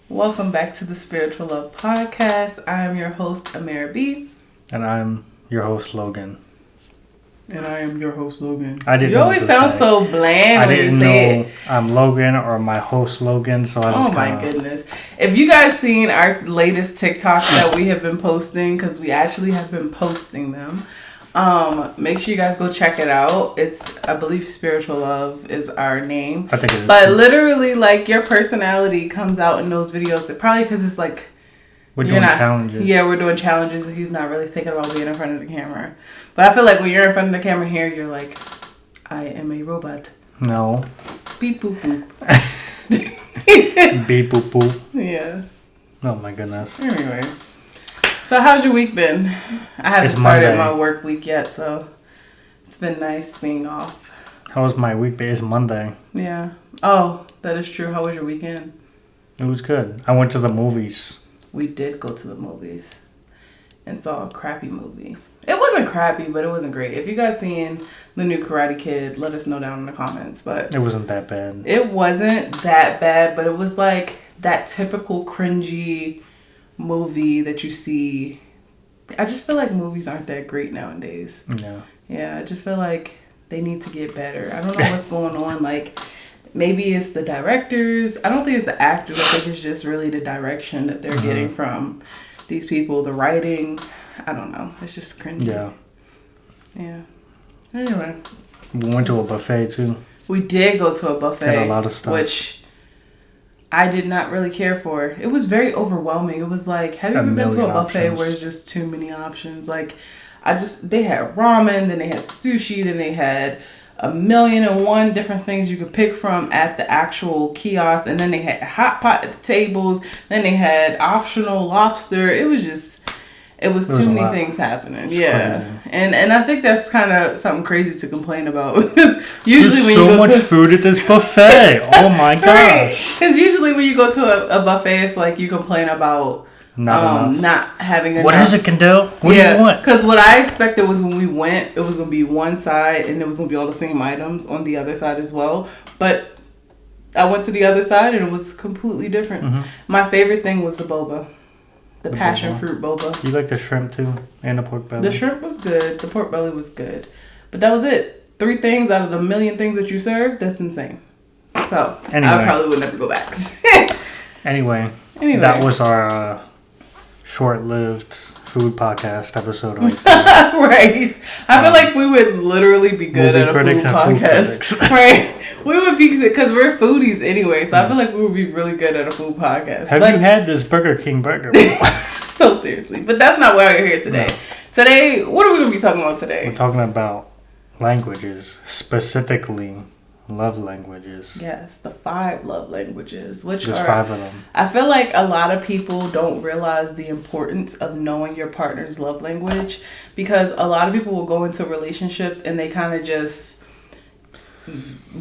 Welcome back to the Spiritual Love Podcast. I am your host, Amara B. And I'm your host, Logan. And I am your host, Logan. You always sound so bland when you say it. I'm Logan or my host, Logan. So I just my goodness. If you guys seen our latest TikToks that we have been posting, because we actually have been posting them, make sure you guys go check it out. It's, I believe, Spiritual Love is our name. I think it is. But literally, like, your personality comes out in those videos. Probably because it's like, we're doing challenges. Yeah, we're doing challenges. He's not really thinking about being in front of the camera. But I feel like when you're in front of the camera here, you're like, I am a robot. No. Beep, boop, boop. Beep, boop, boop. Yeah. Oh, my goodness. Anyway. So how's your week been? I haven't started my work week yet, so it's been nice being off. How was my week? It's Monday. Yeah. Oh, that is true. How was your weekend? It was good. I went to the movies. We did go to the movies and saw a crappy movie. It wasn't crappy, but it wasn't great. If you guys seen the new Karate Kid, let us know down in the comments. But it wasn't that bad. It wasn't that bad, but it was like that typical cringy movie that you see. I just feel like movies aren't that great nowadays. Yeah. Yeah, I just feel like they need to get better. I don't know what's going on. Like, maybe it's the directors. I don't think it's the actors. I think it's just really the direction that they're getting from these people. The writing. I don't know. It's just cringy. Yeah. Yeah. Anyway. We went to a buffet, too. We did go to a buffet. Had a lot of stuff. Which I did not really care for. It was very overwhelming. It was like, have you ever been to a buffet where it's just too many options? Like, they had ramen, then they had sushi, then they had 1,000,001 different things you could pick from at the actual kiosk, and then they had hot pot at the tables, then they had optional lobster. It was too many things happening. Yeah. Crazy. And I think that's kind of something crazy to complain about, because usually when you go to... so much food at this buffet. Oh my gosh. Because usually when you go to a buffet, it's like you complain about not having enough. What is it, Kendall? What do you want? Because what I expected was when we went, it was going to be one side and it was going to be all the same items on the other side as well. But I went to the other side and it was completely different. Mm-hmm. My favorite thing was the boba. The passion fruit boba. You like the shrimp too? And the pork belly? The shrimp was good. The pork belly was good. But that was it. 3 things out of the 1,000,000 things that you served. That's insane. So, anyway. I probably would never go back. Anyway. That was our short-lived food podcast episode right there. Right. I feel like we would literally be good at a food podcast. Right. We would be, because we're foodies anyway, so I feel like we would be really good at a food podcast. Have you had this Burger King burger before? No, seriously. But that's not why we're here today. No. Today, what are we going to be talking about today? We're talking about languages, specifically love languages. Yes, the 5 love languages, which There's 5 of them. I feel like a lot of people don't realize the importance of knowing your partner's love language, because a lot of people will go into relationships and they kind of just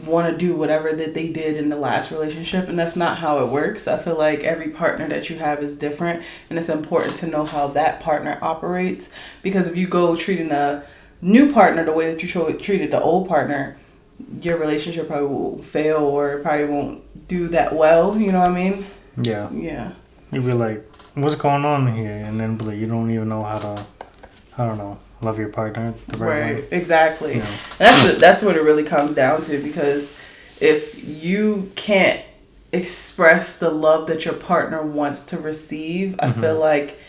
want to do whatever that they did in the last relationship, and that's not how it works. I feel like every partner that you have is different, and it's important to know how that partner operates, because if you go treating a new partner the way that you treated the old partner, your relationship probably will fail, or probably won't do that well. You know what I mean? Yeah. Yeah. You'd be like, what's going on here? And then be like, you don't even know how to, I don't know, love your partner the right way. Exactly. Yeah. That's what it really comes down to, because if you can't express the love that your partner wants to receive, I feel like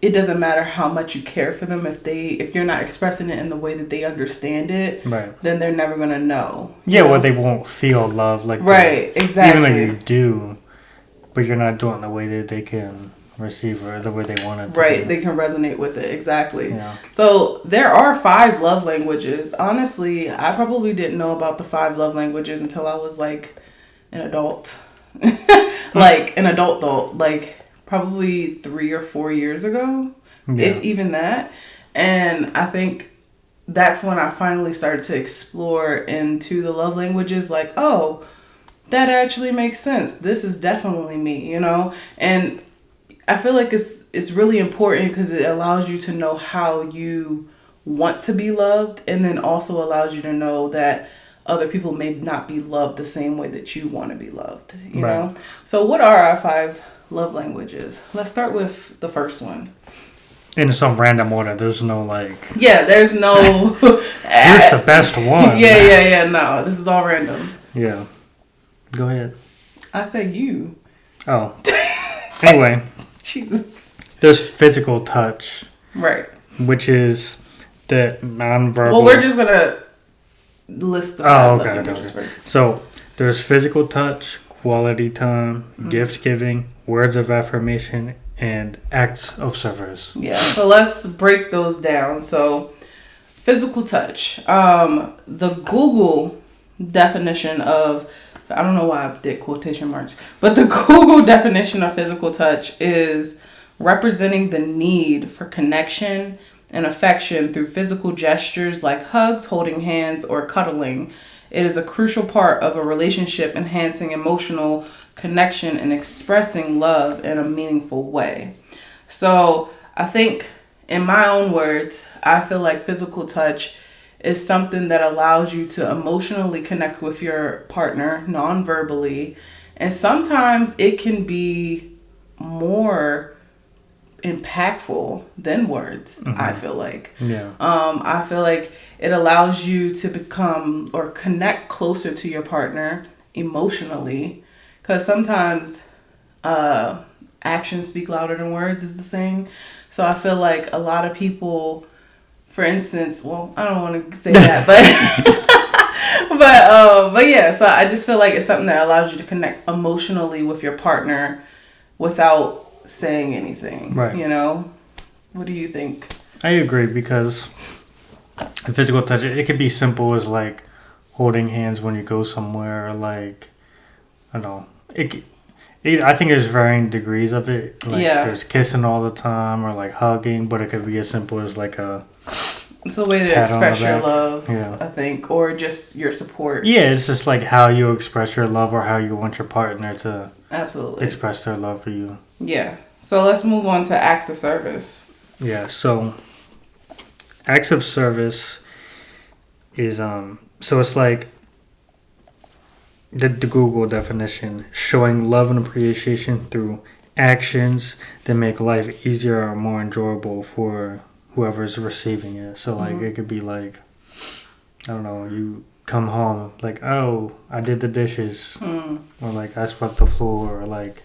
it doesn't matter how much you care for them. If you're not expressing it in the way that they understand it, then they're never gonna know. Yeah, well, they won't feel love like exactly. Even though you do, but you're not doing it the way that they can receive or the way they want it to be. They can resonate with it. Exactly. Yeah. So there are 5 love languages. Honestly, I probably didn't know about the 5 love languages until I was like an adult. Like an adult, like probably 3 or 4 years ago, if even that. And I think that's when I finally started to explore into the love languages, like, oh, that actually makes sense. This is definitely me, you know? And I feel like it's really important because it allows you to know how you want to be loved, and then also allows you to know that other people may not be loved the same way that you want to be loved, you know? So what are our 5 love languages. Let's start with the first one. In some random order. There's no like. Yeah, there's no. Here's the best one. Yeah. No, this is all random. Yeah. Go ahead. I said you. Oh. Anyway. Jesus. There's physical touch. Right. Which is the nonverbal. Well, we're just gonna list the five love languages first. So there's physical touch, quality time, gift giving, words of affirmation, and acts of service. Yeah. So let's break those down. So physical touch. The Google definition of, I don't know why I did quotation marks, but the Google definition of physical touch is representing the need for connection and affection through physical gestures like hugs, holding hands, or cuddling. It is a crucial part of a relationship, enhancing emotional connection and expressing love in a meaningful way. So I think, in my own words, I feel like physical touch is something that allows you to emotionally connect with your partner non-verbally. And sometimes it can be more impactful than words. I feel like I feel like it allows you to become or connect closer to your partner emotionally, because sometimes actions speak louder than words is the saying. So I feel like a lot of people, for instance, well, I don't want to say that, but yeah, so I just feel like it's something that allows you to connect emotionally with your partner without saying anything, right? You know, what do you think? I agree, because physical touch, it could be simple as like holding hands when you go somewhere, or like, I don't know, I think there's varying degrees of it. Like, there's kissing all the time, or like hugging, but it could be as simple as like it's a way to express your love, I think, or just your support. Yeah, it's just like how you express your love, or how you want your partner to absolutely express their love for you. Yeah. So let's move on to acts of service. Yeah. So acts of service is so it's like the Google definition: showing love and appreciation through actions that make life easier or more enjoyable for whoever's receiving it. So like it could be like, I don't know, you come home like, oh, I did the dishes, or like I swept the floor, or like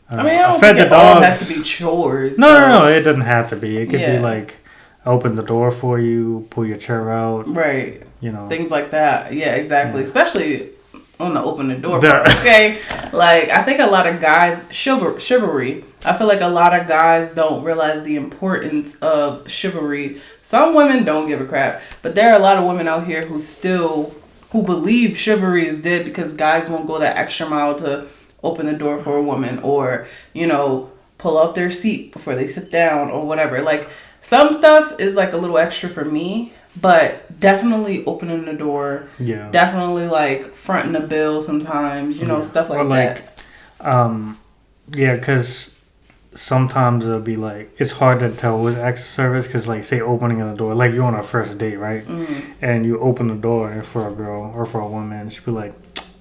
I don't think it all has to be chores. No, it doesn't have to be. It could be like, open the door for you, pull your chair out, right? You know, things like that. Yeah, exactly. Especially on the open the door part, okay? Like, I think a lot of guys, chivalry. I feel like a lot of guys don't realize the importance of chivalry. Some women don't give a crap, but there are a lot of women out here who believe chivalry is dead because guys won't go that extra mile to open the door for a woman, or, you know, pull out their seat before they sit down, or whatever. Like, some stuff is like a little extra for me, but definitely opening the door. Yeah. Definitely like fronting the bill sometimes, you know, stuff like that. Yeah, because sometimes it'll be like, it's hard to tell with acts of service, because like, say opening of the door, like you're on a first date, right? And you open the door for a girl or for a woman, she'll be like,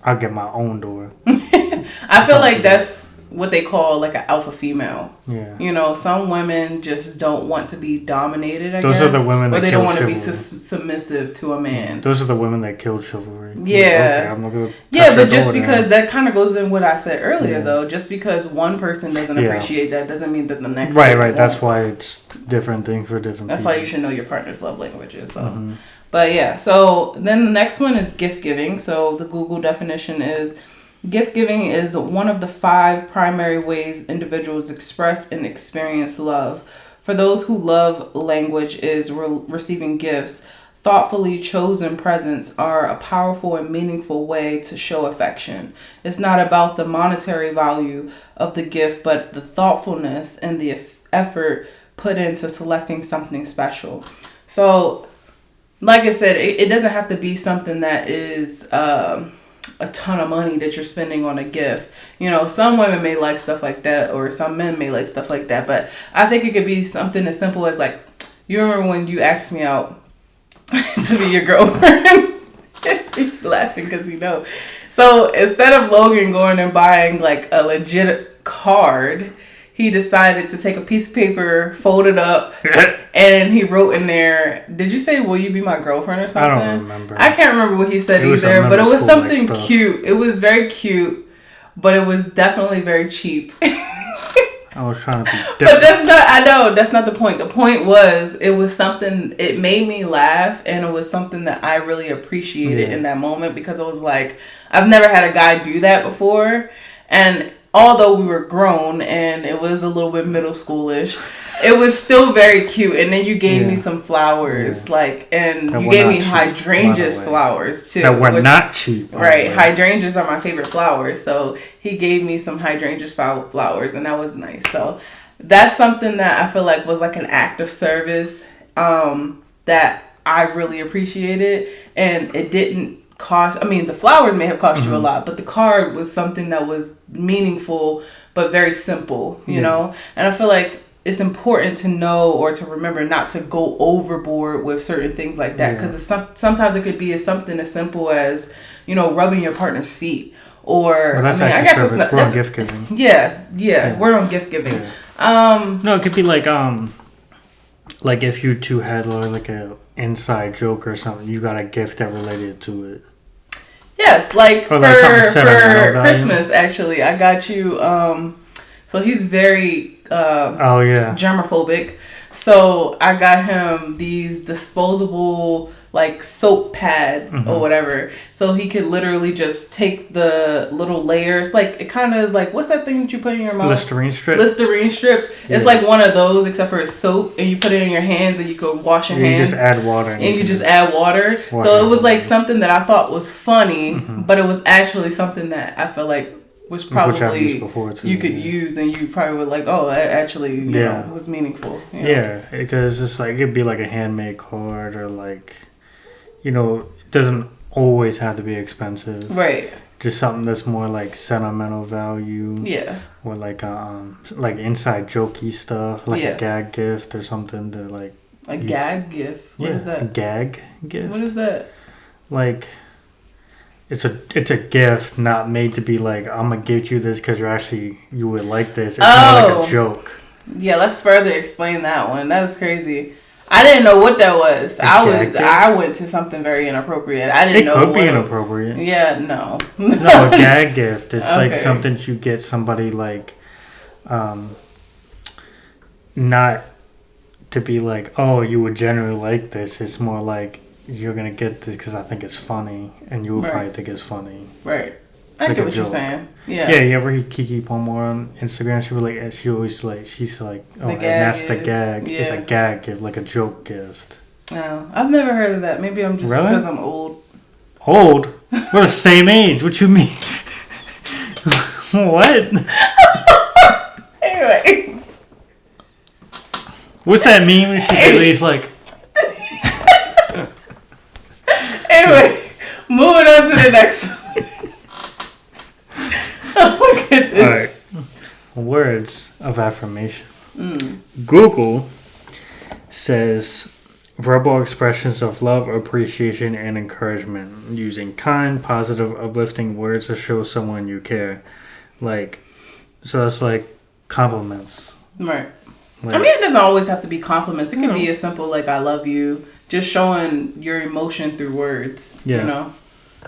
I'll get my own door. I feel like that's what they call like an alpha female. Yeah. You know, some women just don't want to be dominated, I guess. Those are the women that or they don't want to chivalry. be submissive to a man. Those are the women that killed chivalry. Yeah. Like, okay, I'm not gonna but just because that kind of goes in what I said earlier, though. Just because one person doesn't appreciate that doesn't mean that the next person won't. That's why it's different things for different That's people. why you should know your partner's love languages. So. But yeah, so then the next one is gift giving. So the Google definition is, gift giving is one of the 5 primary ways individuals express and experience love. For those who love language is receiving gifts, thoughtfully chosen presents are a powerful and meaningful way to show affection. It's not about the monetary value of the gift, but the thoughtfulness and the effort put into selecting something special. So, like I said, it doesn't have to be something that is a ton of money that you're spending on a gift. You know, some women may like stuff like that, or some men may like stuff like that. But I think it could be something as simple as like, you remember when you asked me out to be your girlfriend? He's laughing because you know. So instead of Logan going and buying like a legit card, he decided to take a piece of paper, fold it up, and he wrote in there, did you say, will you be my girlfriend or something? I don't remember. I can't remember what he said either, but it was something cute. It was very cute, but it was definitely very cheap. I was trying to be different. But that's not the point. The point was, it was something, it made me laugh, and it was something that I really appreciated in that moment, because it was like, I've never had a guy do that before, and although we were grown and it was a little bit middle schoolish, it was still very cute. And then you gave me some flowers, and you gave me hydrangeas flowers too. That were not cheap. Right. Hydrangeas are my favorite flowers. So he gave me some hydrangeas flowers, and that was nice. So that's something that I feel like was like an act of service that I really appreciated. And it didn't cost, the flowers may have cost you a lot, but the card was something that was meaningful but very simple, you know. And I feel like it's important to know or to remember not to go overboard with certain things like that, because sometimes it could be something as simple as, rubbing your partner's feet, or that's I guess it's not, we're on gift giving. Yeah, we're on gift giving. No, it could be like if you two had like a inside joke or something, you got a gift that related to it. Yes, like for Christmas, actually, I got you. So he's very germophobic. So I got him these disposable like soap pads or whatever. So he could literally just take the little layers. Like it kind of is like, what's that thing that you put in your mouth? Listerine strips. Listerine strips. Yes. It's like one of those, except for it's soap, and you put it in your hands, and you could wash your hands. You just add water. And you just add water. So it was like something that I thought was funny, but it was actually something that I felt like was probably you could use, and you probably would like, oh, that actually you know, was meaningful. You know? Yeah, because it's like it'd be like a handmade card, or like, it doesn't always have to be expensive. Right. Just something that's more like sentimental value. Yeah. Or like inside jokey stuff, like a gag gift or something to like. A gag gift. What is that? A gag gift. What is that? Like. It's a gift, not made to be like, I'm gonna give you this because you would like this. It's more like a joke. Yeah, let's further explain that one. That was crazy. I didn't know what that was. I went to something very inappropriate. I didn't know. It could be inappropriate. Yeah, no. No, a gag gift. It's like something you get somebody like, not to be like, oh, you would generally like this. It's more like, you're gonna get this because I think it's funny, and you would probably think it's funny. Right. I get what you're saying. Yeah. Yeah. You ever hear Kiki Palmer on Instagram? She's like, oh, and that's the gag. Yeah. It's a gag gift, like a joke gift. No, I've never heard of that. Maybe I'm just because I'm old. Old? We're the same age. What you mean? What? Anyway. What's that meme when she released like? Anyway, moving on to the next one. Oh my goodness. All right. Words of affirmation. Google says verbal expressions of love, appreciation, and encouragement using kind, positive, uplifting words to show someone you care. Like, so that's like compliments. Right. Like, it doesn't always have to be compliments. It could be as simple like I love you. Just showing your emotion through words. Yeah.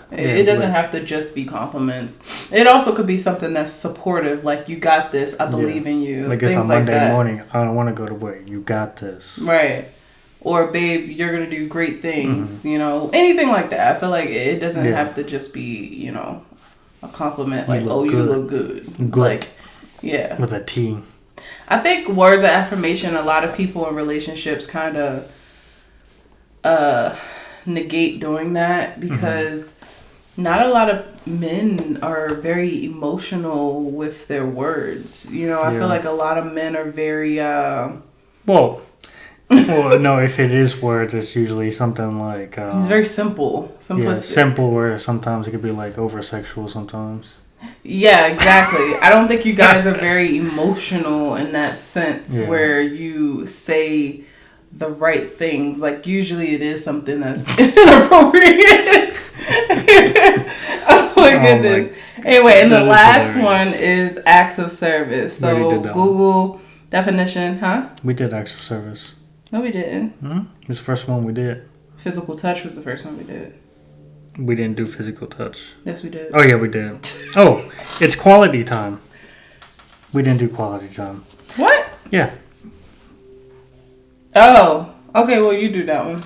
It doesn't have to just be compliments. It also could be something that's supportive, like you got this, I believe in you. Like it's a Monday morning, I don't want to go to work, you got this. Right. Or babe, you're going to do great things, anything like that. I feel like it doesn't have to just be, a compliment like, you look good. Like, yeah. With a T. I think words of affirmation, a lot of people in relationships kind of negate doing that because not a lot of men are very emotional with their words. I feel like a lot of men are very well, no, if it is words, it's usually something like it's very simple, simplistic. Yeah, simple, or sometimes it could be like over sexual sometimes. Yeah, exactly. I don't think you guys are very emotional in that sense where you say the right things. Like, usually it is something that's inappropriate. Oh my goodness. Anyway, and the last one is acts of service. So Google definition, huh? We did acts of service. No, we didn't. It's the first one we did. Physical touch was the first one we did. We didn't do physical touch. Yes, we did. Oh, yeah, we did. Oh, it's quality time. We didn't do quality time. What? Yeah. Oh, okay, well, you do that one.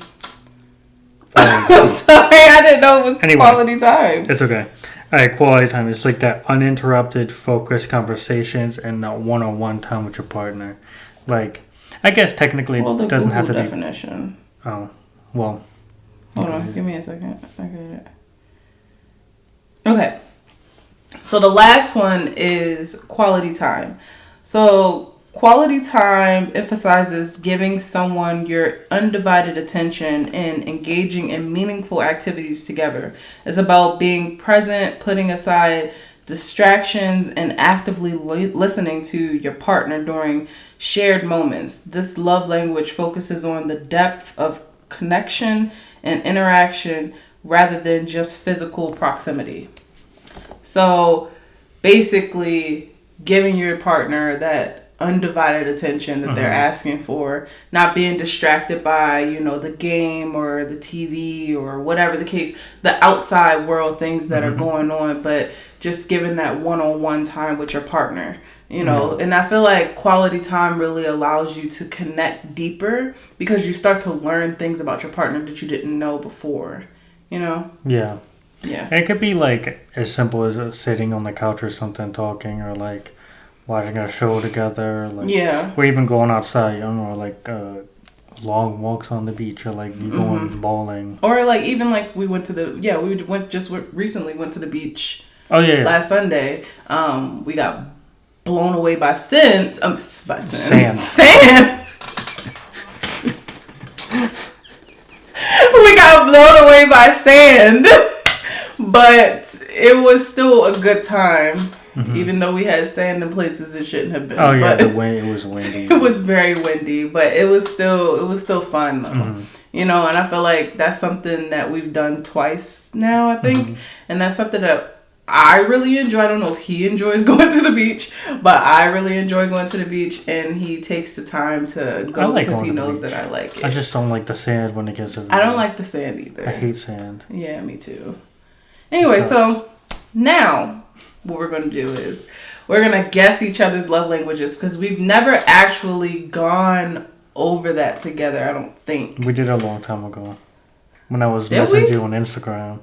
Sorry, I didn't know it was quality time. It's okay. All right, quality time is like that uninterrupted, focused conversations and that one-on-one time with your partner. Like, I guess technically it doesn't have to be. Definition. Oh, well. Hold on, give me a second. I get it. Okay. So the last one is quality time. So quality time emphasizes giving someone your undivided attention and engaging in meaningful activities together. It's about being present, putting aside distractions, and actively listening to your partner during shared moments. This love language focuses on the depth of connection and interaction rather than just physical proximity. So basically giving your partner that undivided attention that they're asking for, not being distracted by, the game or the TV or whatever the case, the outside world things that are going on, but just giving that one-on-one time with your partner. And I feel like quality time really allows you to connect deeper because you start to learn things about your partner that you didn't know before, Yeah. Yeah. And it could be like as simple as sitting on the couch or something talking, or like watching a show together, or even going outside, like long walks on the beach, or like you going bowling, or like even like we went to the recently went to the beach. Oh yeah. Last Sunday, we got blown away by sand. Sand. We got blown away by sand, but it was still a good time. Even though we had sand in places it shouldn't have been. Oh yeah, it was windy. It was very windy, but it was still fun though. And I feel like that's something that we've done twice now, I think, and that's something that I really enjoy. I don't know if he enjoys going to the beach, but I really enjoy going to the beach, and he takes the time to go because he knows that I like it. I just don't like the sand when it gets over. I don't like the sand either. I hate sand. Yeah, me too. Anyway, so now what we're going to do is we're going to guess each other's love languages because we've never actually gone over that together, I don't think. We did a long time ago when I was messaging you on Instagram.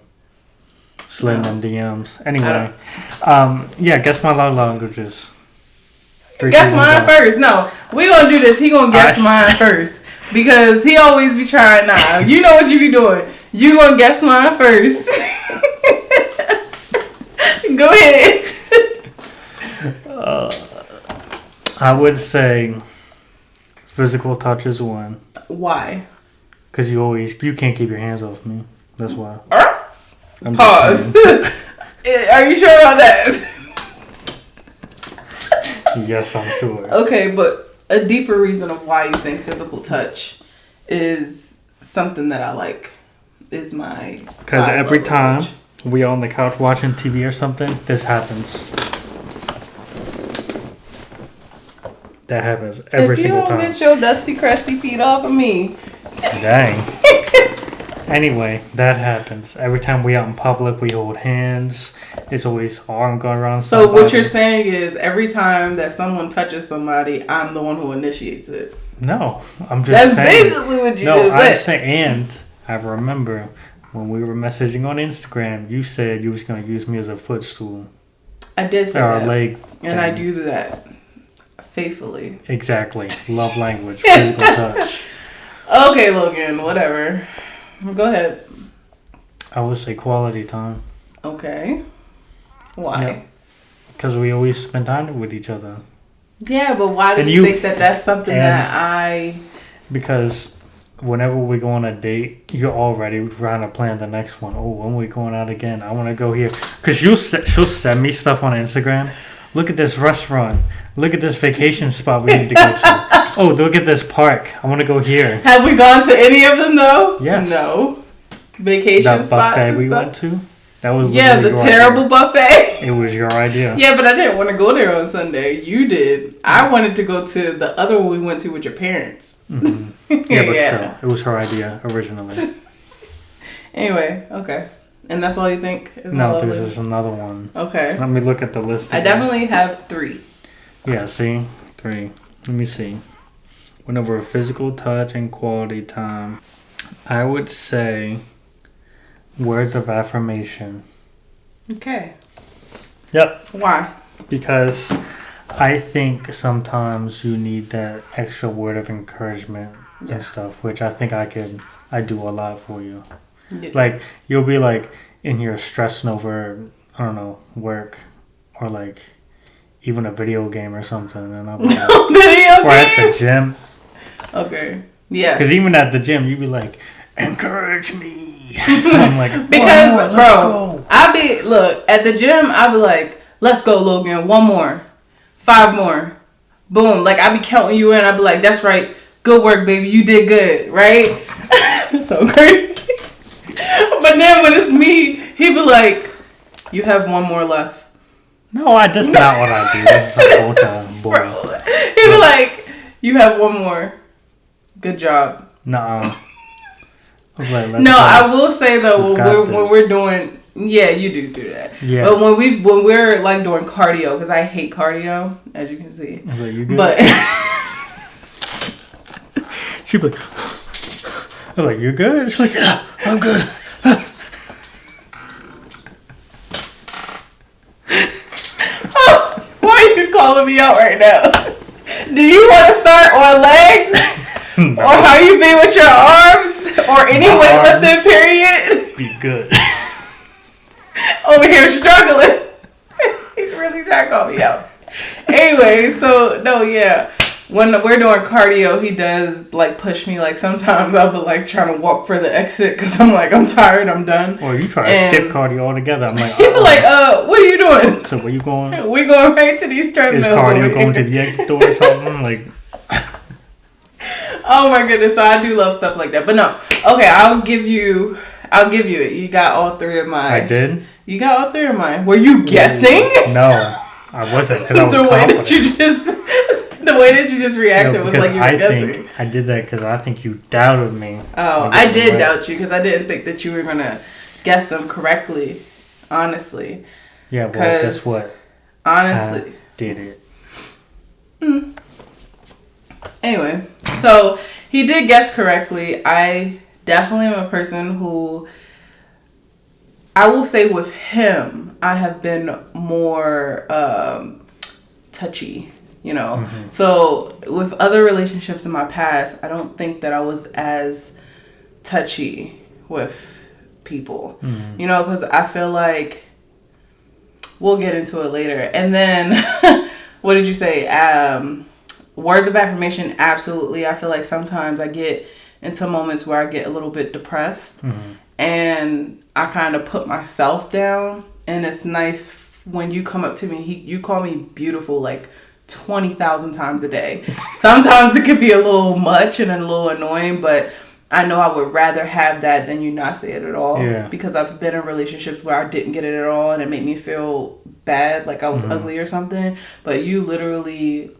Slid in DMs. Anyway, guess my love languages. Guess mine first. No, we gonna do this. He gonna guess mine first because he always be trying. Nah, you know what you be doing. You gonna guess mine first. Go ahead. I would say physical touch is one. Why? Because you can't keep your hands off me. That's why. Pause. Are you sure about that? Yes, I'm sure. Okay, but a deeper reason of why you think physical touch is something that I like is my... Because every time we are on the couch watching TV or something, this happens. That happens every single time. If you don't get your dusty, crusty feet off of me. Dang. Anyway, that happens. Every time we out in public, we hold hands. It's always arm going around somebody. So what you're saying is every time that someone touches somebody, I'm the one who initiates it. No, I'm just saying. That's basically what you just said. No, I'm saying, and I remember when we were messaging on Instagram, you said you was going to use me as a footstool. I did say that. Leg and I do that faithfully. Exactly. Love language, physical touch. Okay, Logan, whatever. Go ahead. I would say quality time. Okay. Why? Because we always spend time with each other. Yeah, but why do you think that that's something that I... Because whenever we go on a date, you're already trying to plan the next one. Oh, when are we going out again? I want to go here. Because she'll send me stuff on Instagram. Look at this restaurant. Look at this vacation spot we need to go to. oh, look at this park. I want to go here. Have we gone to any of them though? Yes. No. Vacation That spots buffet and we stuff? went to? That was the terrible buffet. It was your idea. Yeah, but I didn't want to go there on Sunday. You did. I wanted to go to the other one we went to with your parents. Mm-hmm. Yeah, but still, it was her idea originally. Anyway, okay. And that's all you think? No, there's just another one. Okay. Let me look at the list again. I definitely have 3. Yeah, see? 3. Let me see. Whenever physical touch and quality time, I would say words of affirmation. Okay. Yep. Why? Because I think sometimes you need that extra word of encouragement and stuff, which I think I do a lot for you. Yeah. Like, you'll be like in here stressing over, I don't know, work or like even a video game or something, and I'll be like, or at the gym. Okay. Yeah. Because even at the gym, you'd be like, encourage me. I'm like, because bro, at the gym, I'll be like, let's go, Logan. 1 more, 5 more, boom. Like I be counting you in. I'll be like, that's right. Good work, baby. You did good, right? So crazy. But then when it's me, he be like, you have 1 more left. No, that's not what I do. That's the whole time, boy. He be like, you have 1 more. Good job. Nuh-uh. No, I will say though, when we're doing, yeah, you do that. Yeah. But when we're like doing cardio, because I hate cardio, as you can see. Like, you good? But she'd be like, I'm like, you good? She's like, yeah, I'm good. Why are you calling me out right now? Do you want to start on legs? No. Or how you be with your arms? Or any weightlifting period? Be good. Over here struggling. He's really trying to call me out. Anyway, so, no, yeah. When we're doing cardio, he does, like, push me. Like, sometimes I'll be, like, trying to walk for the exit because I'm, like, I'm tired, I'm done. Or you try to skip cardio altogether. I'm like, he be like, what are you doing? So where you going? We going right to these treadmills. Is cardio going to the exit door or something? Like... Oh, my goodness. So I do love stuff like that. But no. Okay, I'll give you it. You got all 3 of mine. I did? You got all 3 of mine. Were you guessing? No, I wasn't. Because I was confident. The way that you just reacted was like you were guessing. I did that because I think you doubted me. Oh, I did doubt you because I didn't think that you were going to guess them correctly, honestly. Yeah, well, guess what? Honestly. I did it. Anyway, so he did guess correctly. I definitely am a person who, I will say with him, I have been more touchy. You know, mm-hmm. So with other relationships in my past, I don't think that I was as touchy with people, mm-hmm. You know, because I feel like we'll get into it later. And then, what did you say? Words of affirmation, absolutely. I feel like sometimes I get into moments where I get a little bit depressed, mm-hmm. And I kind of put myself down. And it's nice when you come up to me, you call me beautiful, like 20,000 times a day. Sometimes it could be a little much and a little annoying, but I know I would rather have that than you not say it at all. Yeah. Because I've been in relationships where I didn't get it at all and it made me feel bad, like I was mm-hmm. ugly or something. But you literally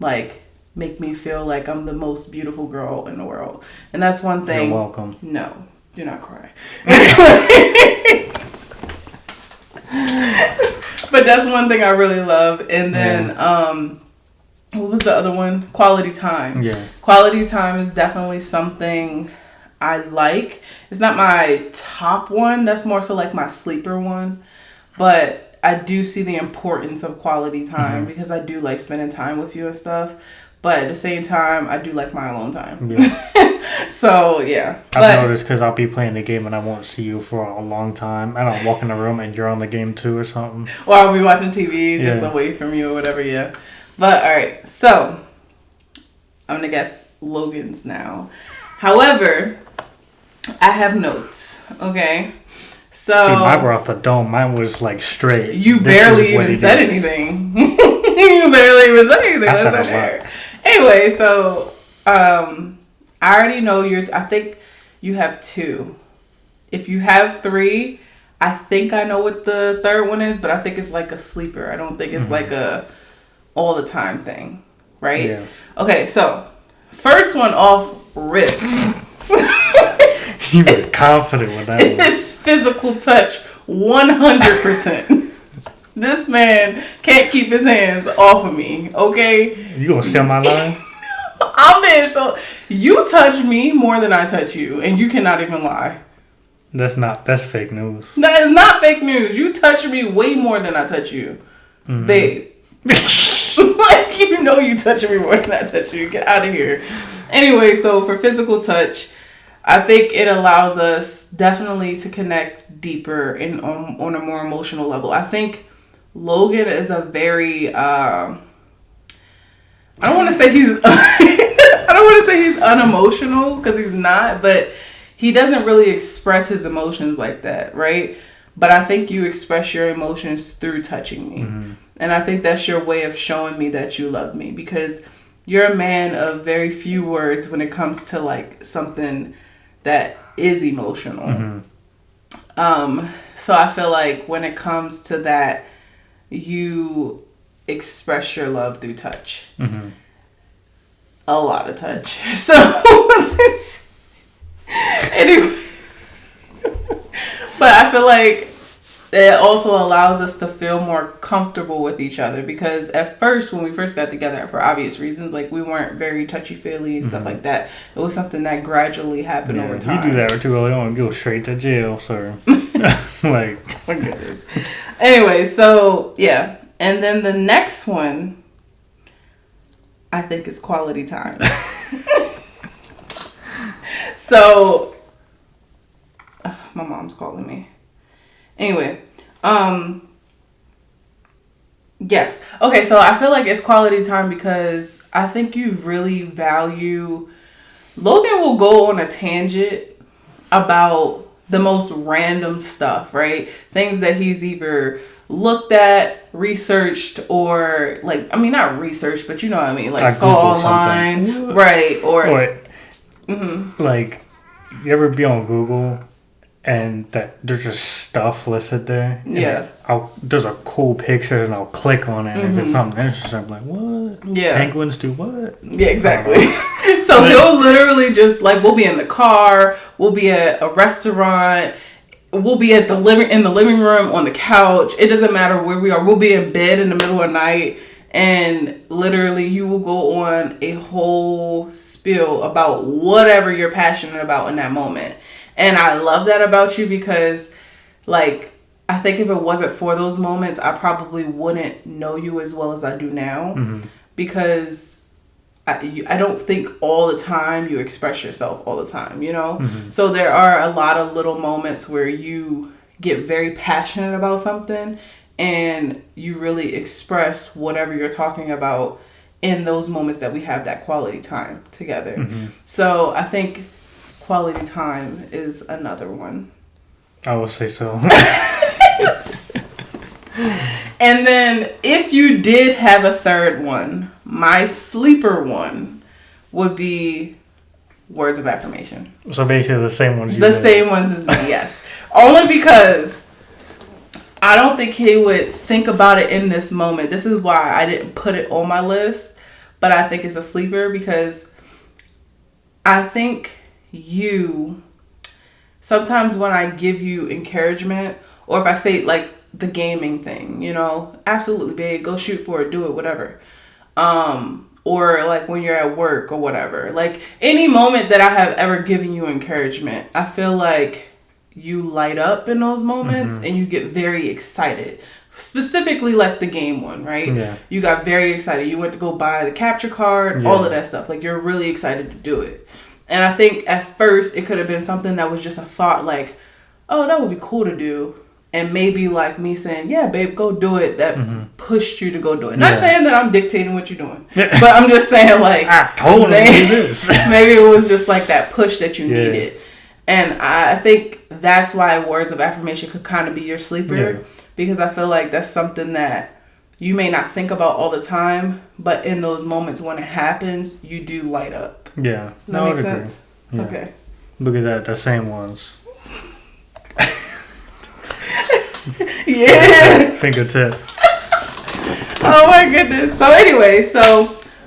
like make me feel like I'm the most beautiful girl in the world. And that's one thing. You're welcome. No, do not cry. But that's one thing I really love. And then, what was the other one? Quality time. Yeah. Quality time is definitely something I like. It's not my top one. That's more so like my sleeper one. But I do see the importance of quality time, mm-hmm. because I do like spending time with you and stuff. But at the same time, I do like my alone time. Yeah. So, yeah. I've noticed because I'll be playing the game and I won't see you for a long time. And I'll walk in the room and you're on the game too or something. Or I'll be watching TV just away from you or whatever, yeah. But, all right. So, I'm going to guess Logan's now. However, I have notes, okay? So see, mine were off the dome. Mine was like straight. You barely even said anything. You barely even said anything. That's not there. Anyway, so I already know I think you have 2. If you have 3, I think I know what the third one is, but I think it's like a sleeper. I don't think it's like a all the time thing, right? Yeah. Okay, so first one off rip. He was confident with that one. It's physical touch, 100%. This man can't keep his hands off of me, okay? You gonna steal my line? So you touch me more than I touch you, and you cannot even lie. That's fake news. That is not fake news. You touch me way more than I touch you, babe. Like, you know you touch me more than I touch you. Get out of here. Anyway, so for physical touch, I think it allows us definitely to connect deeper and on a more emotional level. I think Logan is a very I don't want to say he's I don't want to say he's unemotional, because he's not, but he doesn't really express his emotions like that, right? But I think you express your emotions through touching me. And I think that's your way of showing me that you love me, because you're a man of very few words when it comes to like something that is emotional. So I feel like when it comes to that, you express your love through touch. A lot of touch. So anyway, but I feel like it also allows us to feel more comfortable with each other, because at first, when we first got together, for obvious reasons, like we weren't very touchy-feely and stuff like that. It was something that gradually happened over time. You do that too early on, go straight to jail, sir. Like, my goodness. Anyway, so yeah, and then the next one, I think, is quality time. So, my mom's calling me. Anyway, yes. Okay, so I feel like it's quality time because I think you really value... Logan will go on a tangent about the most random stuff, right? Things that he's either looked at, researched, or like, I mean, not researched, but you know what I mean? Like saw online, something. Right? Or... Like, you ever be on Google and that there's just stuff listed there? Yeah. There's a cool picture and I'll click on it and if it's something interesting, I'm like, what? Yeah. Penguins do what? Yeah, exactly. So he'll literally just, like, we'll be in the car, we'll be at a restaurant, we'll be at in the living room, on the couch. It doesn't matter where we are. We'll be in bed in the middle of the night. And literally, you will go on a whole spiel about whatever you're passionate about in that moment. And I love that about you because, like, I think if it wasn't for those moments, I probably wouldn't know you as well as I do now. Because I don't think all the time you express yourself all the time, you know? So there are a lot of little moments where you get very passionate about something and you really express whatever you're talking about in those moments that we have that quality time together. So I think quality time is another one. I would say so. And then if you did have a third one, my sleeper one would be words of affirmation. So basically the same ones you The same ones as me, yes. Only because I don't think he would think about it in this moment. This is why I didn't put it on my list, but I think it's a sleeper because I think sometimes when I give you encouragement, or if I say like the gaming thing, you know, absolutely, babe, go shoot for it, do it, whatever. Or like when you're at work or whatever, like any moment that I have ever given you encouragement, I feel like you light up in those moments and you get very excited. Specifically like the game one, right? Yeah. You got very excited. You went to go buy the capture card, all of that stuff. Like you're really excited to do it. And I think at first it could have been something that was just a thought like, oh, that would be cool to do. And maybe like me saying, yeah, babe, go do it. That pushed you to go do it. Not saying that I'm dictating what you're doing. But I'm just saying like, I totally do this. Maybe it was just like that push that you needed. And I think that's why words of affirmation could kind of be your sleeper. Because I feel like that's something that you may not think about all the time, but in those moments when it happens, you do light up. Yeah. Does that make sense? Yeah. Okay. Look at that, the same ones. Yeah. Fingertip. Oh my goodness. So anyway,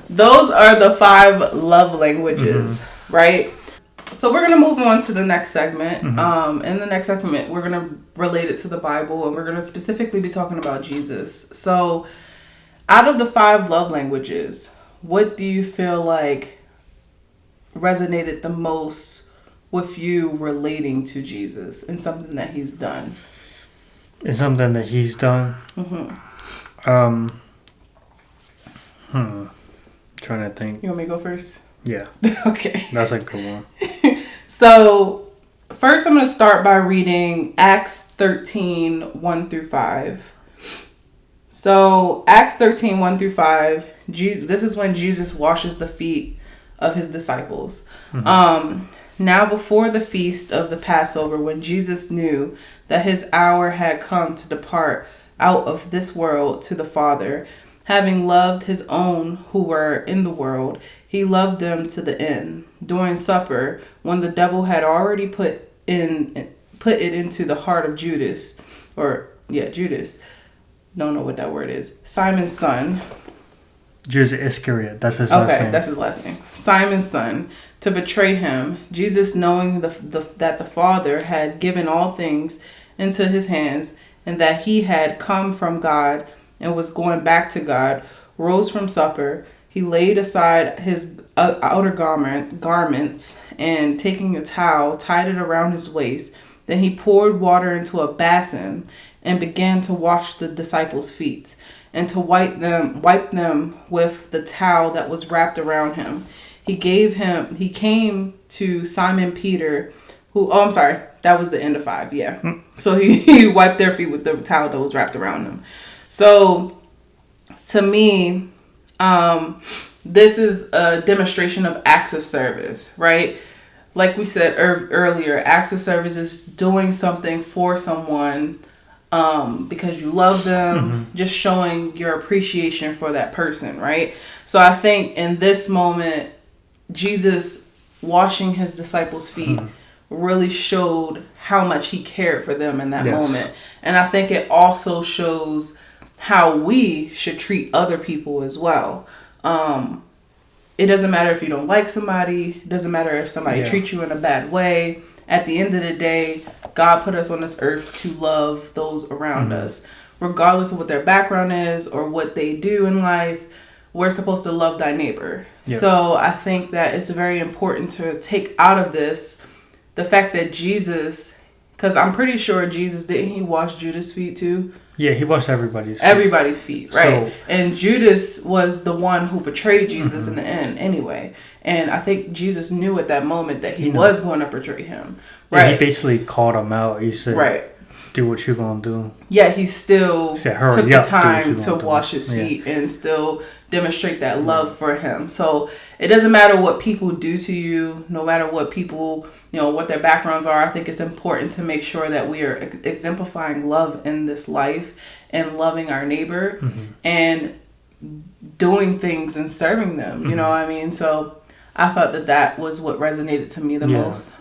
those are the 5 love languages, right? So we're going to move on to the next segment. In the next segment, we're going to relate it to the Bible, and we're going to specifically be talking about Jesus. So out of the 5 love languages, what do you feel like resonated the most with you relating to Jesus and something that he's done? It's something that he's done. Trying to think. You want me to go first? Yeah. Okay. That's a good one. So, first I'm going to start by reading Acts 13, 1 through 5. So, Acts 13, 1 through 5, this is when Jesus washes the feet of his disciples. Now before the feast of the Passover, when Jesus knew that his hour had come to depart out of this world to the Father, having loved his own who were in the world, he loved them to the end. During supper, when the devil had already put it into the heart of Judas, don't know what that word is, Simon's son. Judas Iscariot, that's his last name. Okay, that's his last name. Simon's son, to betray him. Jesus, knowing that the Father had given all things into his hands, and that he had come from God and was going back to God, rose from supper. He laid aside his outer garments, and taking a towel, tied it around his waist. Then he poured water into a basin and began to wash the disciples' feet, and to wipe them with the towel that was wrapped around him. He came to Simon Peter, that was the end of 5, yeah. So he wiped their feet with the towel that was wrapped around them. So to me, this is a demonstration of acts of service, right? Like we said earlier, acts of service is doing something for someone because you love them, just showing your appreciation for that person, right? So I think in this moment, Jesus washing his disciples' feet really showed how much he cared for them in that moment. And I think it also shows how we should treat other people as well. It doesn't matter if you don't like somebody. It doesn't matter if somebody treats you in a bad way. At the end of the day, God put us on this earth to love those around us. Regardless of what their background is or what they do in life, we're supposed to love thy neighbor. So I think that it's very important to take out of this the fact that Jesus, because I'm pretty sure Jesus, didn't he wash Judas' feet too? Yeah, he washed everybody's feet. Everybody's feet, right? So, and Judas was the one who betrayed Jesus in the end anyway. And I think Jesus knew at that moment that he was going to betray him. Right? Yeah, he basically called him out. He said, do what you're going to do. Yeah, he still took the time to wash his feet and still demonstrate that love for him. So it doesn't matter what people do to you, no matter what people, what their backgrounds are. I think it's important to make sure that we are exemplifying love in this life and loving our neighbor and doing things and serving them. You know what I mean? So I thought that was what resonated to me the most.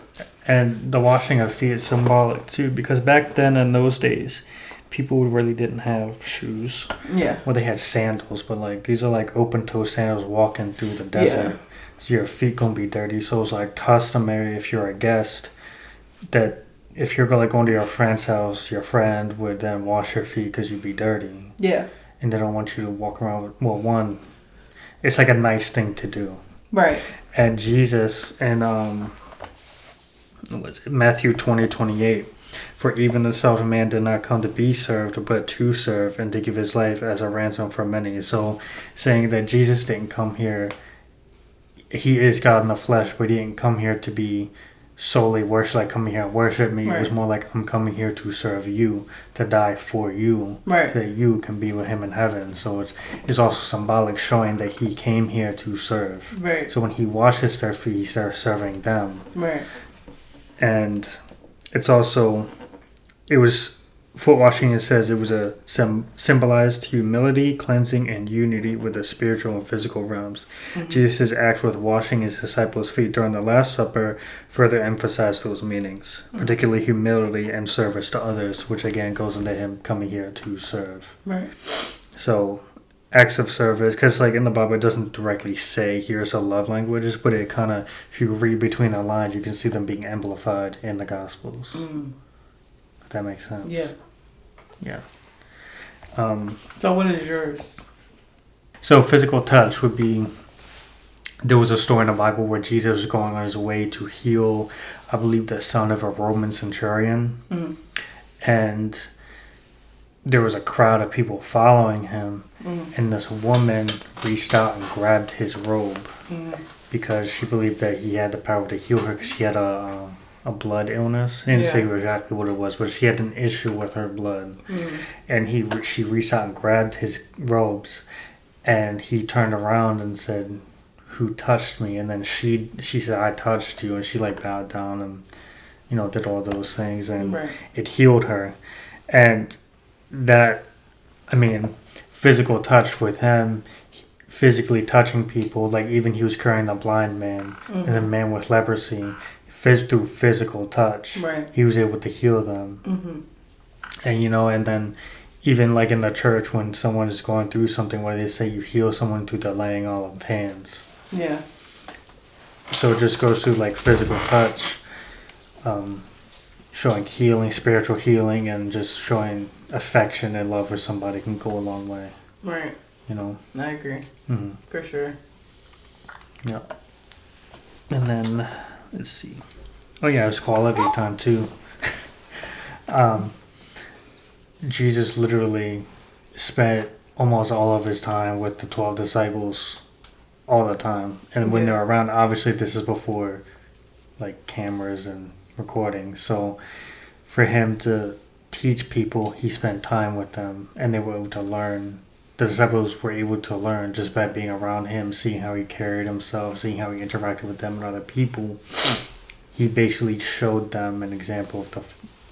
And the washing of feet is symbolic too, because back then in those days, people really didn't have shoes. Yeah. Well, they had sandals, but these are open toe sandals walking through the desert. Yeah. So your feet gonna be dirty. So it's customary if you're a guest that if you're going to your friend's house, your friend would then wash your feet because you'd be dirty. Yeah. And they don't want you to walk around with, it's a nice thing to do. Right. And Jesus and Matthew 20:28, for even the Son of Man did not come to be served, but to serve and to give his life as a ransom for many. So saying that Jesus didn't come here, he is God in the flesh, but he didn't come here to be solely worship, coming here and worship me. Right. It was more I'm coming here to serve you, to die for you, so that you can be with him in heaven. So it's also symbolic, showing that he came here to serve. Right. So when he washes their feet, he starts serving them. Right. And it's also, it was foot washing, it says it was a symbolized humility, cleansing, and unity with the spiritual and physical realms. Mm-hmm. Jesus' act with washing his disciples' feet during the Last Supper further emphasized those meanings, particularly humility and service to others, which again goes into him coming here to serve. Right. So, acts of service, because like in the Bible it doesn't directly say here's a love languages, but it kind of, if you read between the lines, you can see them being amplified in the Gospels. If that makes sense. Yeah. Yeah. So what is yours? So physical touch would be, there was a story in the Bible where Jesus was going on his way to heal, I believe, the son of a Roman centurion. Mm-hmm. And there was a crowd of people following him. Mm-hmm. And this woman reached out and grabbed his robe. Mm-hmm. Because she believed that he had the power to heal her, because she had a blood illness. I didn't say exactly what it was, but she had an issue with her blood. Mm. And she reached out and grabbed his robes, and he turned around and said, "Who touched me?" And then she said, "I touched you," and she like bowed down and did all those things, and it healed her. And that, I mean, physical touch with him, physically touching people, like even he was carrying the blind man and the man with leprosy. Through physical touch, he was able to heal them. Mm-hmm. And then even like in the church, when someone is going through something, where they say you heal someone through the laying on of hands. Yeah. So it just goes through like physical touch, showing healing, spiritual healing, and just showing affection and love for somebody can go a long way. Right. I agree. Mm-hmm. For sure. Yeah. And then, let's see. Oh yeah, it's quality time too. Jesus literally spent almost all of his time with the 12 disciples all the time. And when they're around, obviously this is before like cameras and recording. So for him to teach people, he spent time with them and they were able to learn. The disciples were able to learn just by being around him, seeing how he carried himself, seeing how he interacted with them and other people. He basically showed them an example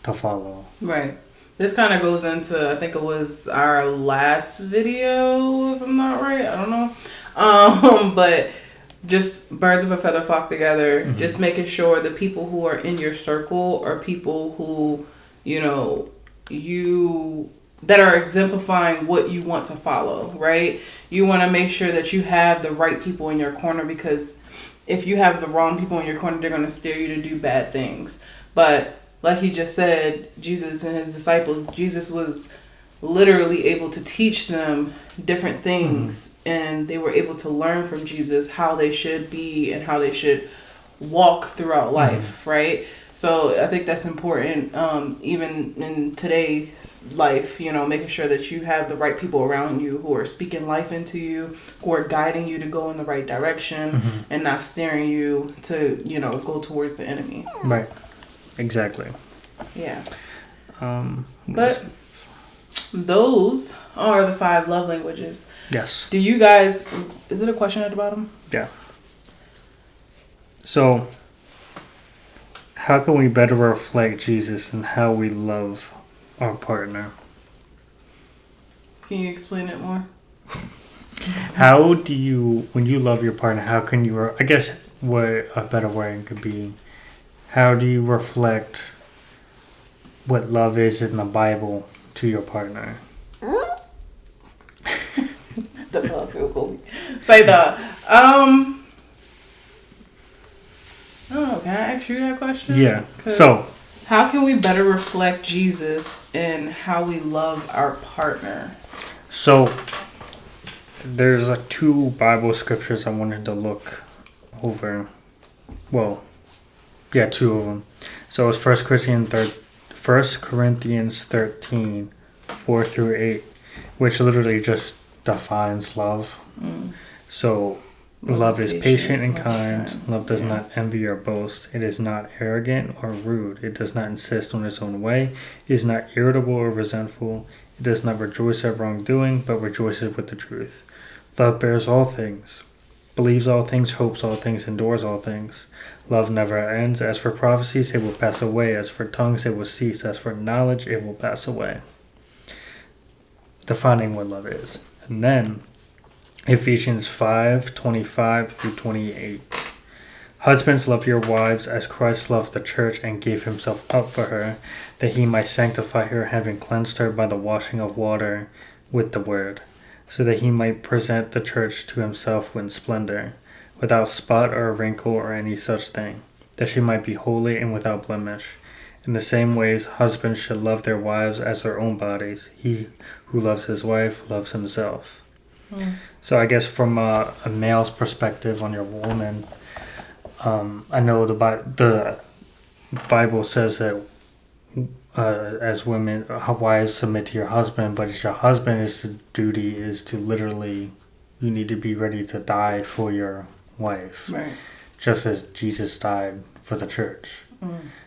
to follow. Right. This kind of goes into, I think it was our last video, if I'm not right. I don't know. But just birds of a feather flock together. Mm-hmm. Just making sure the people who are in your circle are people who, that are exemplifying what you want to follow, right? You want to make sure that you have the right people in your corner, because if you have the wrong people in your corner, they're going to steer you to do bad things. But like he just said, Jesus and his disciples, Jesus was literally able to teach them different things, and they were able to learn from Jesus how they should be and how they should walk throughout life, right? So I think that's important, even in today's life, making sure that you have the right people around you who are speaking life into you, who are guiding you to go in the right direction, and not steering you to, go towards the enemy. Right. Exactly. Yeah. But those are the 5 love languages. Yes. Do you guys, is it a question at the bottom? Yeah. So, how can we better reflect Jesus in how we love our partner? Can you explain it more? How do you, when you love your partner, how can you, I guess what a better word could be, how do you reflect what love is in the Bible to your partner? That's how I feel, Colby. Say that. Oh, can I ask you that question? Yeah. So, how can we better reflect Jesus in how we love our partner? So, there's 2 Bible scriptures I wanted to look over. Well, yeah, 2 of them. So it's 1 Corinthians 13, 4 through 8, which literally just defines love. So, love is patient and kind. Love does not envy or boast. It is not arrogant or rude. It does not insist on its own way. It is not irritable or resentful. It does not rejoice at wrongdoing, but rejoices with the truth. Love bears all things, believes all things, hopes all things, endures all things. Love never ends. As for prophecies, it will pass away. As for tongues, it will cease. As for knowledge, it will pass away. Defining what love is. And then Ephesians 5:25 through 28. Husbands, love your wives as Christ loved the church and gave himself up for her, that he might sanctify her, having cleansed her by the washing of water with the word, so that he might present the church to himself in splendor, without spot or wrinkle or any such thing, that she might be holy and without blemish. In the same ways, husbands should love their wives as their own bodies. He who loves his wife loves himself. So I guess from a male's perspective on your woman, I know the Bible says that as women, wives submit to your husband, but it's your husband's duty is to literally, you need to be ready to die for your wife, right? Just as Jesus died for the church.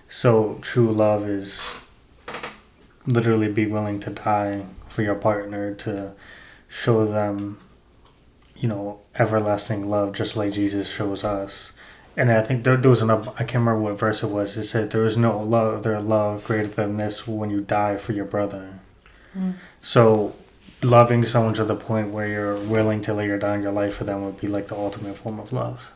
So true love is literally be willing to die for your partner, to show them, everlasting love, just like Jesus shows us. And I think there was I can't remember what verse it was. It said there is no other love greater than this, when you die for your brother. So loving someone to the point where you're willing to lay down your life for them would be like the ultimate form of love.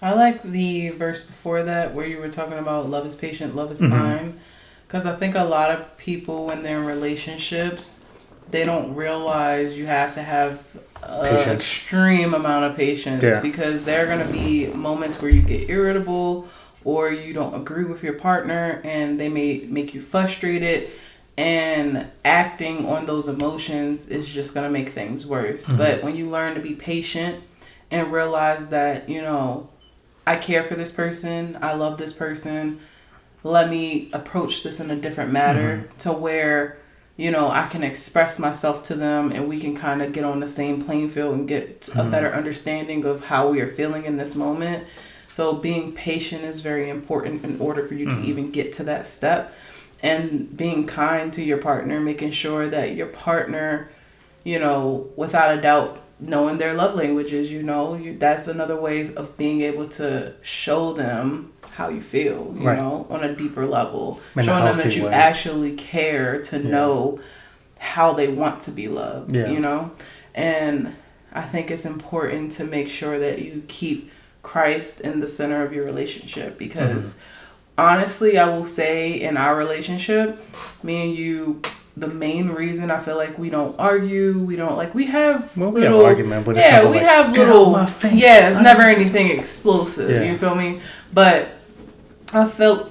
I like the verse before that where you were talking about love is patient, love is kind. Because I think a lot of people, when they're in relationships, they don't realize you have to have an extreme amount of patience, because there are going to be moments where you get irritable or you don't agree with your partner, and they may make you frustrated, and acting on those emotions is just going to make things worse. But when you learn to be patient and realize that, I care for this person, I love this person, let me approach this in a different manner to where, I can express myself to them, and we can kind of get on the same playing field and get a better understanding of how we are feeling in this moment. So being patient is very important in order for you to even get to that step. And being kind to your partner, making sure that your partner, without a doubt, knowing their love languages, that's another way of being able to show them how you feel, on a deeper level. Showing them that you actually care to know how they want to be loved, And I think it's important to make sure that you keep Christ in the center of your relationship, because honestly, I will say in our relationship, me and you, the main reason I feel like we don't argue, we have little argument, but we have little, it's never anything explosive, you feel me? But I felt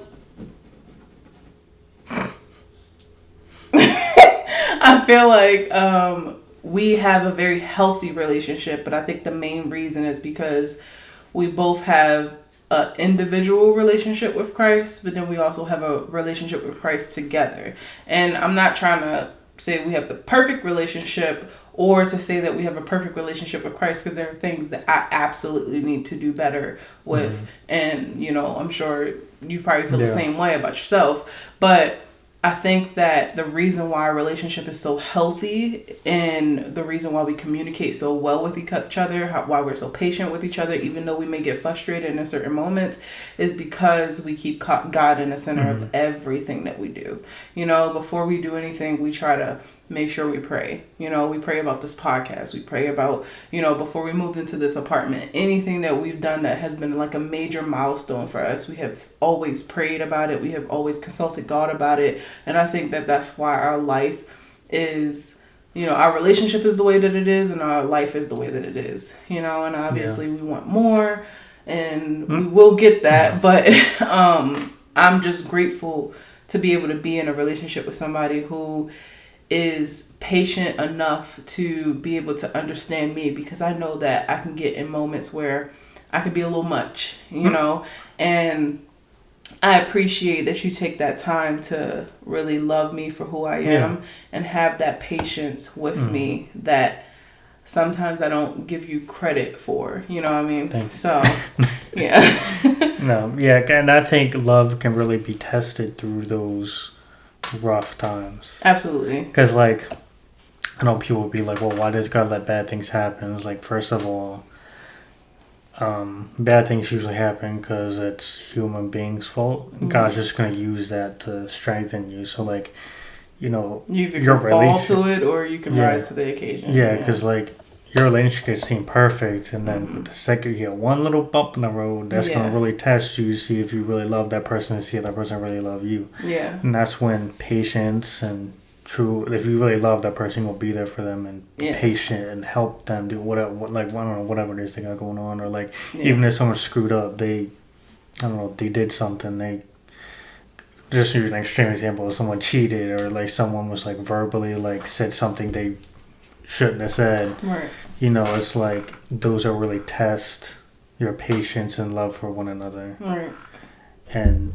I feel like we have a very healthy relationship, but I think the main reason is because we both have an individual relationship with Christ, but then we also have a relationship with Christ together. And I'm not trying to say we have the perfect relationship or to say that we have a perfect relationship with Christ, because there are things that I absolutely need to do better with. And, I'm sure you probably feel the same way about yourself. But I think that the reason why our relationship is so healthy, and the reason why we communicate so well with each other, why we're so patient with each other, even though we may get frustrated in certain moments, is because we keep God in the center of everything that we do. Before we do anything, we try to make sure we pray. We pray about this podcast. We pray about, before we moved into this apartment, anything that we've done that has been like a major milestone for us, we have always prayed about it. We have always consulted God about it. And I think that that's why our life is, our relationship is the way that it is, and our life is the way that it is, and obviously we want more, and we will get that. But I'm just grateful to be able to be in a relationship with somebody who is patient enough to be able to understand me, because I know that I can get in moments where I could be a little much, and I appreciate that you take that time to really love me for who I am and have that patience with me that sometimes I don't give you credit for, you know what I mean? Thanks. So, yeah. No, yeah, and I think love can really be tested through those rough times. Absolutely. Because, I know people will be like, well, why does God let bad things happen? It's like, first of all, bad things usually happen because it's human beings' fault. Mm-hmm. God's just going to use that to strengthen you. So, like, you know, you either your can fall relationship, to it or you can rise to the occasion. Yeah, because like your relationship can seem perfect, and then the second you get one little bump in the road, that's going to really test you to see if you really love that person and see if that person really love you. Yeah. And that's when patience and true, if you really love that person, you'll be there for them and be patient and help them do whatever, like, I don't know, whatever it is they got going on, or like even if someone screwed up, they did something, they just use an extreme example, if someone cheated or like someone was like verbally like said something they shouldn't have said. Right. You know, it's like those are really test your patience and love for one another. Right. And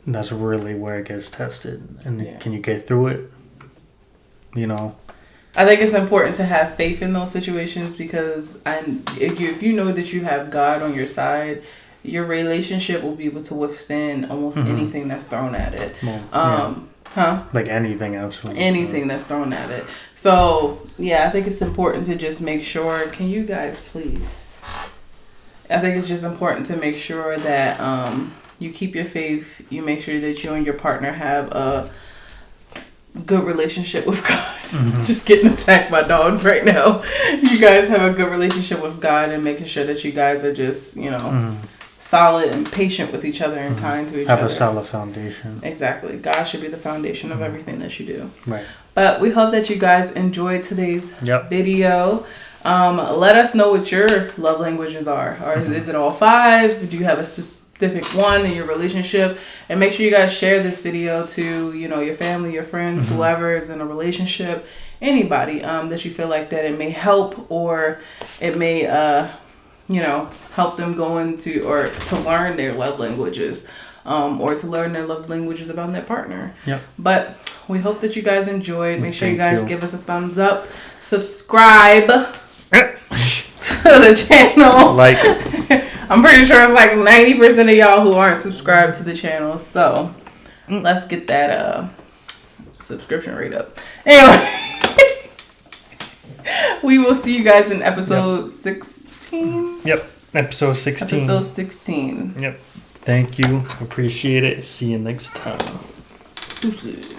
that's really where it gets tested. And can you get through it? You know, I think it's important to have faith in those situations because if you know that you have God on your side, your relationship will be able to withstand almost anything that's thrown at it. Like anything else. Anything that's thrown at it. So, I think it's important to just make sure, can you guys please? I think it's just important to make sure that you keep your faith, you make sure that you and your partner have a good relationship with God. Just getting attacked by dogs right now. You guys have a good relationship with God and making sure that you guys are just, solid and patient with each other and kind to each other. Have a solid foundation. Exactly. God should be the foundation of everything that you do. Right. But we hope that you guys enjoyed today's video. Let us know what your love languages are. Or is it all 5? Do you have a specific one in your relationship? And make sure you guys share this video to, your family, your friends, whoever is in a relationship, anybody that you feel like that it may help or it may help them go into or to learn their love languages or to learn their love languages about their partner. Yep. But we hope that you guys enjoyed. Make sure you guys give us a thumbs up. Subscribe to the channel. Like I'm pretty sure it's like 90% of y'all who aren't subscribed to the channel. So let's get that subscription rate up. Anyway, we will see you guys in episode 16. Yep. Episode 16. Episode 16. Yep. Thank you. Appreciate it. See you next time. Deuces.